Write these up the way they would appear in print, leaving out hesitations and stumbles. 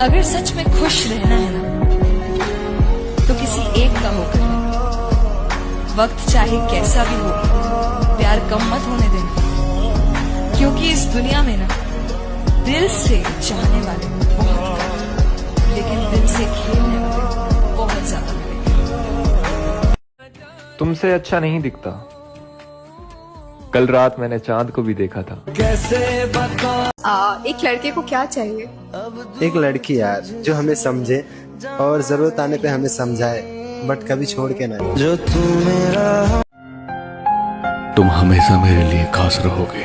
अगर सच में खुश रहना है ना तो किसी एक का होकर रहना। वक्त चाहे कैसा भी हो, प्यार कम मत होने देना, क्योंकि इस दुनिया में ना दिल से चाहने वाले बहुत कम, लेकिन दिल से खेलने वाले बहुत ज्यादा मिलेंगे। तुमसे अच्छा नहीं दिखता, कल रात मैंने चांद को भी देखा था। एक लड़के को क्या चाहिए? एक लड़की यार जो हमें समझे और जरूरत आने पे हमें समझाए, बट कभी छोड़ के ना। जो तुम हमेशा मेरे लिए खास रहोगे,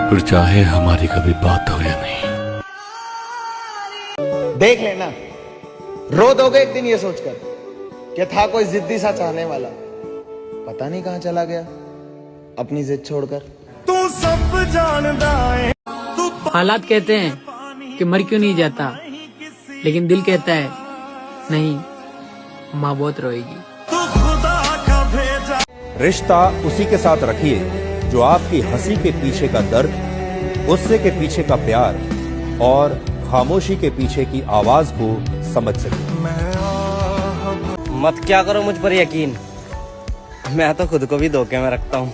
फिर चाहे हमारी कभी बात हो या नहीं। देख लेना, रो दोगे एक दिन ये सोचकर कि था कोई जिद्दी सा चाहने वाला, पता नहीं कहां चला गया अपनी जिद छोड़कर। तू सब जानता है। हालात कहते हैं कि मर क्यों नहीं जाता, लेकिन दिल कहता है नहीं, माँ बहुत रोएगी। रिश्ता उसी के साथ रखिए जो आपकी हंसी के पीछे का दर्द, गुस्से के पीछे का प्यार और खामोशी के पीछे की आवाज को समझ सके। मत क्या करो मुझ पर यकीन, मैं तो खुद को भी धोखे में रखता हूँ।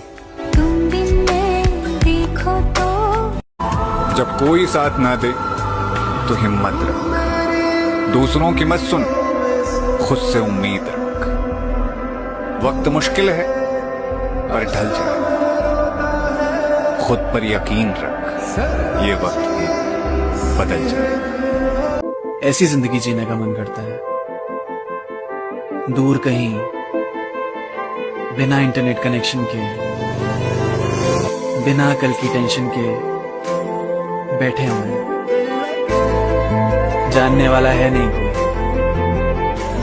जब कोई साथ ना दे तो हिम्मत रख, दूसरों की मत सुन, खुद से उम्मीद रख। वक्त मुश्किल है पर ढल जाए, खुद पर यकीन रख, ये वक्त भी बदल जाए। ऐसी जिंदगी जीने का मन करता है, दूर कहीं बिना इंटरनेट कनेक्शन के, बिना कल की टेंशन के बैठे हुए, जानने वाला है नहीं कोई,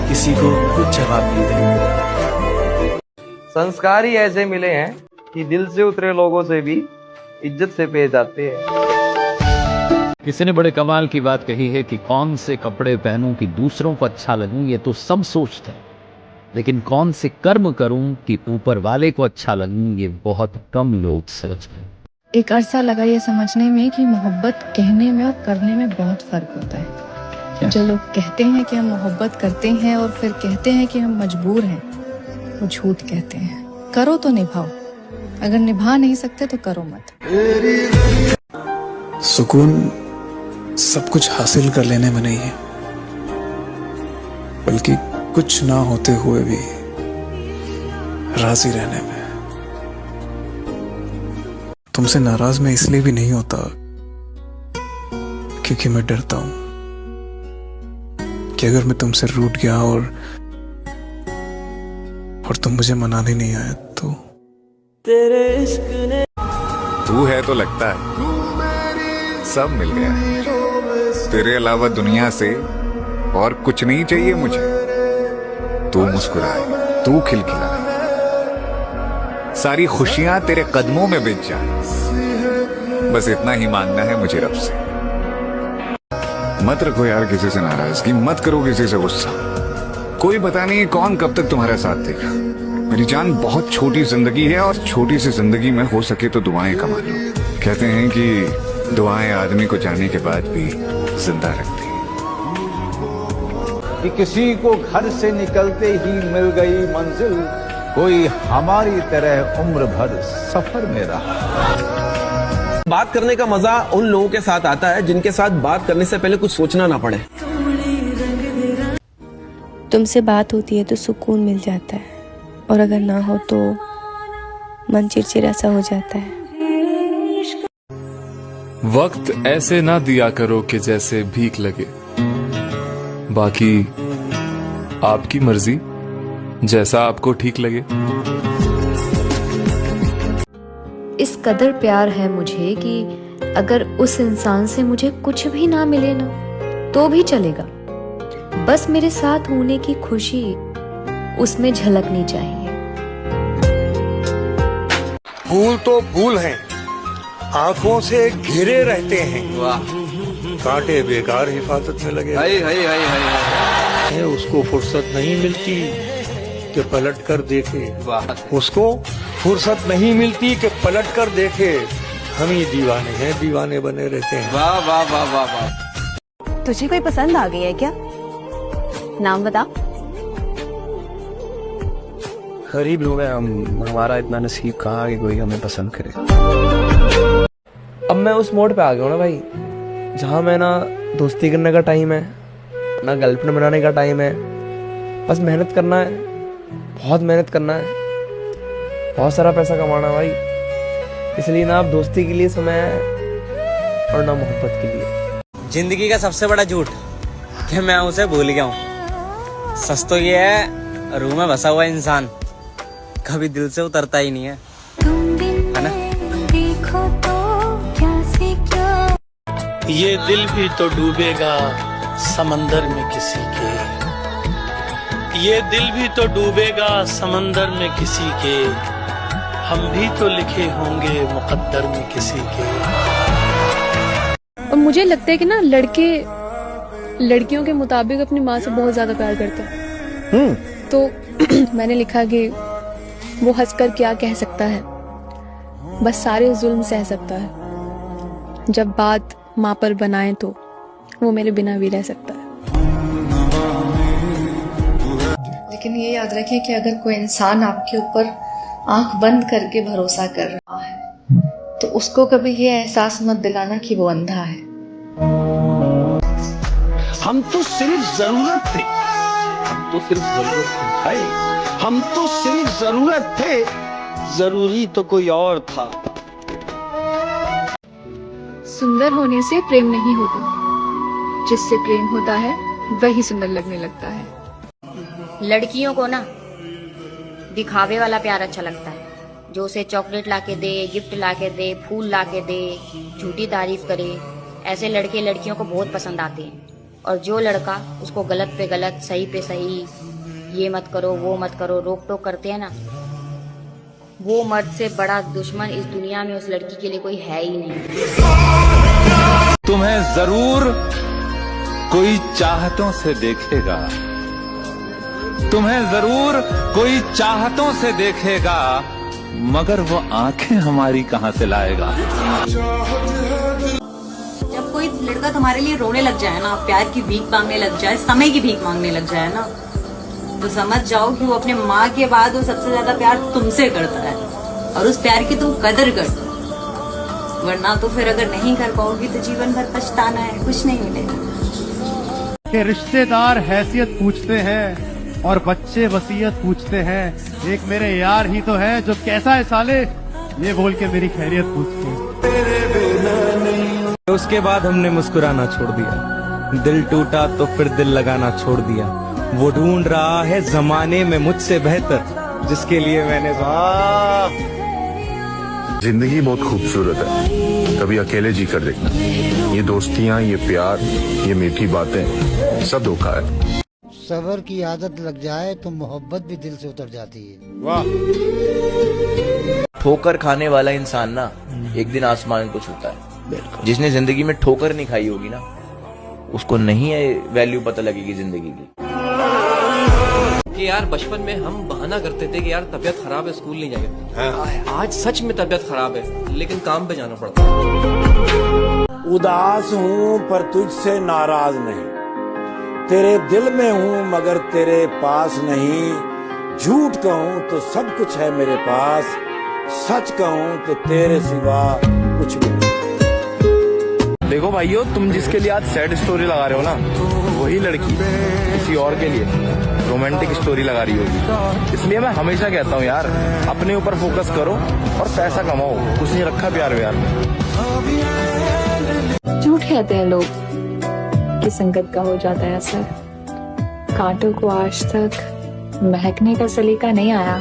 किसी को कुछ जवाब नहीं देना। संस्कार ही ऐसे मिले हैं कि दिल से उतरे लोगों से भी इज्जत से पेश आते हैं। किसी ने बड़े कमाल की बात कही है कि कौन से कपड़े पहनूं कि दूसरों को अच्छा लगूं, ये तो सब सोचते हैं, लेकिन कौन से कर्म करूं कि ऊपर वाले को अच्छा लगूं, ये बहुत कम लोग सोचते हैं। एक अरसा लगा ये समझने में कि मोहब्बत कहने में और करने में बहुत फर्क होता है। जो लोग कहते हैं कि हम मोहब्बत करते हैं और फिर कहते हैं कि हम मजबूर हैं, वो झूठ कहते हैं। करो तो निभाओ, अगर निभा नहीं सकते तो करो मत। सुकून सब कुछ हासिल कर लेने में नहीं है, बल्कि कुछ ना होते हुए भी राजी रहने में। तुमसे नाराज मैं इसलिए भी नहीं होता क्योंकि मैं डरता हूं कि अगर मैं तुमसे रूठ गया और तुम मुझे मनाने नहीं आए तो। तेरे इश्क ने तू है तो लगता है सब मिल गया है, तेरे अलावा दुनिया से और कुछ नहीं चाहिए मुझे। तू मुस्कुराए, तू खिलखिलाए, सारी खुशियां तेरे कदमों में बिछ जाए, बस इतना ही मांगना है मुझे रब से। मत रखो यार किसी से नाराजगी, मत करो किसी से गुस्सा, कोई पता नहीं कौन कब तक तुम्हारा साथ देगा। मेरी जान, बहुत छोटी जिंदगी है और छोटी सी जिंदगी में हो सके तो दुआएं कमा लो। कहते हैं कि दुआएं आदमी को जाने के बाद भी जिंदा रखती हैं। कि किसी को घर से निकलते ही मिल गई मंजिल, कोई हमारी तरह उम्र भर सफर में रहा। बात करने का मजा उन लोगों के साथ आता है जिनके साथ बात करने से पहले कुछ सोचना ना पड़े। तुमसे बात होती है तो सुकून मिल जाता है, और अगर ना हो तो मन चिड़चिड़ा सा हो जाता है। वक्त ऐसे ना दिया करो कि जैसे भीख लगे, बाकी आपकी मर्जी, जैसा आपको ठीक लगे। इस कदर प्यार है मुझे कि अगर उस इंसान से मुझे कुछ भी ना मिले ना तो भी चलेगा, बस मेरे साथ होने की खुशी उसमें झलकनी चाहिए। फूल तो फूल हैं, आंखों से घिरे रहते हैं, कांटे बेकार हिफाजत में लगे। हाय हाय हाय हाय, उसको फुर्सत नहीं मिलती कि पलट कर देखे, उसको फुर्सत नहीं मिलती कि पलट कर देखे। हम ही दीवाने हैं, दीवाने बने रहते हैं। वाह वाह वाह वाह वाह। तुझे कोई पसंद आ गई है क्या? नाम बता। गरीब लोग हैं हम, हमारा इतना नसीब कहाँ कि कोई हमें पसंद करे। अब मैं उस मोड पे आ गया हूँ ना भाई, जहाँ मैं ना दोस्ती करने का टाइम है ना गर्लफ्रेंड बनाने का टाइम है। बस मेहनत करना है, बहुत मेहनत करना है, बहुत सारा पैसा कमाना है भाई। इसलिए ना अब दोस्ती के लिए समय है और ना मोहब्बत के लिए। जिंदगी का सबसे बड़ा झूठ कि मैं उसे भूल गया हूँ। सच तो ये है, रूह में बसा हुआ इंसान कभी दिल से उतरता ही नहीं है ना? ये दिल भी तो डूबेगा समंदर में किसी के, ये दिल भी तो डूबेगा समंदर में किसी के, हम भी तो लिखे होंगे मुकद्दर में किसी के। और मुझे लगता है कि ना लड़के लड़कियों के मुताबिक अपनी माँ से बहुत ज्यादा प्यार करते हैं। तो मैंने लिखा कि वो हंसकर क्या कह सकता है, बस सारे जुल्म सह सकता है। जब बात माँ पर बनाए तो वो मेरे बिना भी रह सकता है। लेकिन ये याद रखें कि अगर कोई इंसान आपके ऊपर आंख बंद करके भरोसा कर रहा है तो उसको कभी ये एहसास मत दिलाना कि वो अंधा है। हम तो सिर्फ जरूरत थे, हम तो सिर्फ जरूरत थे, हम तो सिर्फ जरूरत थे, जरूरी तो कोई और था। सुंदर होने से प्रेम नहीं होता, जिससे प्रेम होता है वही सुंदर लगने लगता है। लड़कियों को ना दिखावे वाला प्यार अच्छा लगता है, जो उसे चॉकलेट लाके दे, गिफ्ट लाके दे, फूल लाके दे, झूठी तारीफ करे। ऐसे लड़के लड़कियों को बहुत पसंद आते हैं। और जो लड़का उसको गलत पे गलत, सही पे सही, ये मत करो वो मत करो, रोक टोक करते हैं ना, वो मर्द से बड़ा दुश्मन इस दुनिया में उस लड़की के लिए कोई है ही नहीं। तुम्हें जरूर कोई चाहतों से देखेगा, तुम्हें जरूर कोई चाहतों से देखेगा, मगर वो आंखें हमारी कहां से लाएगा। जब कोई लड़का तुम्हारे लिए रोने लग जाए ना, प्यार की भीख मांगने लग जाए, समय की भीख मांगने लग जाए ना, तो समझ जाओ कि वो अपने माँ के बाद वो सबसे ज्यादा प्यार तुमसे करता है और उस प्यार की तुम कदर कर। वरना तो फिर अगर नहीं कर पाओगी तो जीवन भर पछताना है, कुछ नहीं मिलेगा। के रिश्तेदार हैसियत पूछते हैं और बच्चे वसीयत पूछते हैं, एक मेरे यार ही तो है जो कैसा है साले, ये बोल के मेरी खैरियत पूछते हैं। उसके बाद हमने मुस्कुराना छोड़ दिया, दिल टूटा तो फिर दिल लगाना छोड़ दिया। वो ढूंढ रहा है जमाने में मुझसे बेहतर, जिसके लिए मैंने जिंदगी बहुत खूबसूरत है, कभी अकेले जी कर देखना। ये दोस्तियां, ये प्यार, ये मीठी बातें सब धोखा है। सबर की आदत लग जाए तो मोहब्बत भी दिल से उतर जाती है। वाह। ठोकर खाने वाला इंसान ना एक दिन आसमान को छूता है। जिसने जिंदगी में ठोकर नहीं खाई होगी ना, उसको नहीं है वैल्यू पता लगेगी जिंदगी की। कि यार बचपन में हम बहाना करते थे कि यार तबीयत खराब है, स्कूल नहीं जाएगा। आज सच में तबीयत खराब है लेकिन काम पे जाना पड़ता है। उदास हूँ पर तुझसे नाराज नहीं, तेरे दिल में हूँ मगर तेरे पास नहीं। झूठ कहूँ तो सब कुछ है मेरे पास, सच कहूँ तो तेरे सिवा कुछ भी नहीं। देखो भाइयों, तुम जिसके लिए आज सैड स्टोरी लगा रहे हो ना, वही लड़की किसी और के लिए रोमांटिक स्टोरी लगा रही होगी। इसलिए मैं हमेशा कहता हूँ यार, अपने ऊपर फोकस करो और पैसा कमाओ, कुछ नहीं रखा प्यार व्यार में। झूठ कहते हैं लोग कि संगत का हो जाता है असर। कांटों को आज तक महकने का सलीका नहीं आया।